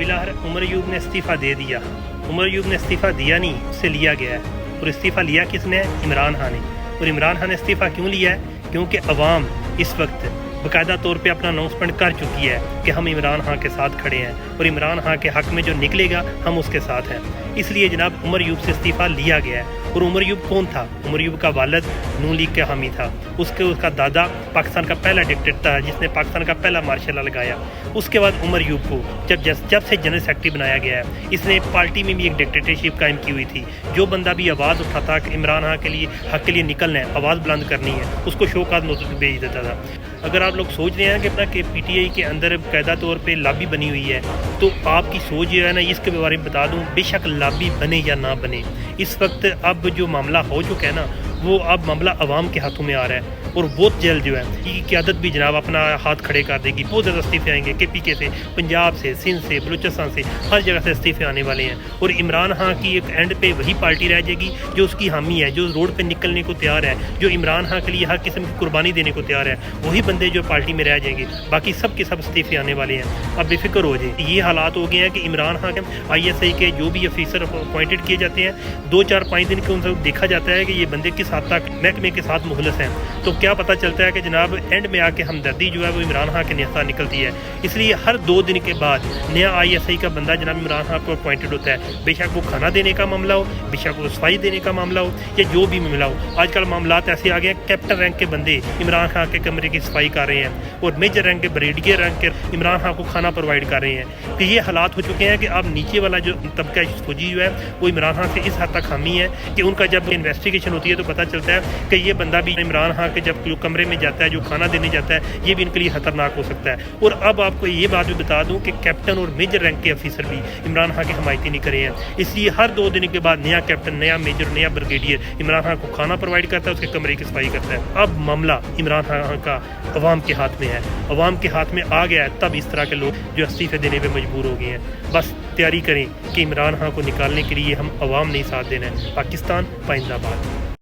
बिलाहर उमर अयूब ने इस्तीफ़ा दे दिया। उमर अयूब ने इस्तीफ़ा दिया नहीं, उससे लिया गया है। और इस्तीफ़ा लिया किसने? इमरान खान ने। और इमरान खान ने इस्तीफ़ा क्यों लिया है? क्योंकि अवाम इस वक्त बाकायदा तौर पे अपना अनाउंसमेंट कर चुकी है कि हम इमरान खान के साथ खड़े हैं और इमरान खान के हक़ में जो निकलेगा हम उसके साथ हैं। इसलिए जनाब उमर अयूब से इस्तीफ़ा लिया गया है। और उमर अयूब कौन था? उमर अयूब का वालिद नून लीग का हामी था। उसका दादा पाकिस्तान का पहला डिक्टेटर था जिसने पाकिस्तान का पहला मार्शल लॉ लगाया। उसके बाद उमर अयूब को जब से जनरल सेक्रेटरी बनाया गया है, इसने पार्टी में भी एक डिक्टेटरशिप कायम की हुई थी। जो बंदा भी आवाज़ उठाता कि इमरान खान के लिए हक़ के लिए निकलना है, आवाज़ बुलंद करनी है, उसको शोकाज नोटिस भेज देता था। अगर आप लोग सोच रहे हैं कि अपना कि पीटीआई के अंदर कायदा तौर पे लॉबी बनी हुई है, तो आपकी सोच जो है ना, इसके बारे में बता दूं, बेशक लॉबी बने या ना बने, इस वक्त अब जो मामला हो चुका है ना, वो अब मामला अवाम के हाथों में आ रहा है। और बहुत जल्द जो है ये क़यादत भी जनाब अपना हाथ खड़े कर देगी। बहुत ज़्यादा इस्तीफ़े आएंगे KPK से, पंजाब से, सिंध से, बलूचिस्तान से, हर जगह से इस्तीफ़े आने वाले हैं। और इमरान खान की एक एंड पे वही पार्टी रह जाएगी जो उसकी हामी है, जो रोड पे निकलने को तैयार है, जो इमरान खान के लिए हर किस्म की कुर्बानी देने को तैयार है। वही बंदे जो पार्टी में रह जाएंगे, बाकी सब के सब इस्तीफ़े आने वाले हैं। अब बेफिक्र हो जाए। ये हालात हो गए हैं कि इमरान खान के ISI के जो भी ऑफिसर अपॉइंटेड किए जाते हैं, 2-4-5 दिन के उनसे देखा जाता है कि ये बंदे किस हद तक महकमे के साथ मुखलिस हैं। तो क्या पता चलता है कि जनाब एंड में आके हमदर्दी जो है वो इमरान खान के निहसा निकलती है। इसलिए हर 2 दिन के बाद नया ISI का बंदा जनाब इमरान खान को अपॉइंटेड होता है। बेशक वो खाना देने का मामला हो, बेशक वो सफाई देने का मामला हो, या जो भी मामला हो। आजकल मामलात ऐसे आ गए हैं, कैप्टन रैंक के बंदे इमरान खान के कमरे की सफाई कर रहे हैं और मेजर रैंक के, ब्रिगेडियर रैंक के इमरान खान को खाना प्रोवाइड कर रहे हैं। तो ये हालात हो चुके हैं कि अब नीचे वाला जो तबका फौजी जो है वो इमरान खान से इस हद तक हामी है कि उनका जब इन्वेस्टिगेशन होती है तो पता चलता है कि ये बंदा भी इमरान खान के जब कमरे में जाता है, जो खाना देने जाता है, ये भी इनके लिए खतरनाक हो सकता है। और अब आपको ये बात भी बता दूं कि कैप्टन और मेजर रैंक के ऑफिसर भी इमरान खान की हमायती नहीं करे हैं। इसलिए हर 2 दिन के बाद नया कैप्टन, नया मेजर, नया ब्रिगेडियर इमरान खान को खाना प्रोवाइड करता है, उसके कमरे की सफाई करता है। अब मामला इमरान खान का अवाम के हाथ में है, अवाम के हाथ में आ गया है। तब इस तरह के लोग जो इस्तीफे देने पर मजबूर हो गए हैं। बस तैयारी करें कि इमरान खान को निकालने के लिए हम अवाम नहीं साथ देना है। पाकिस्तान पाइंदाबाद।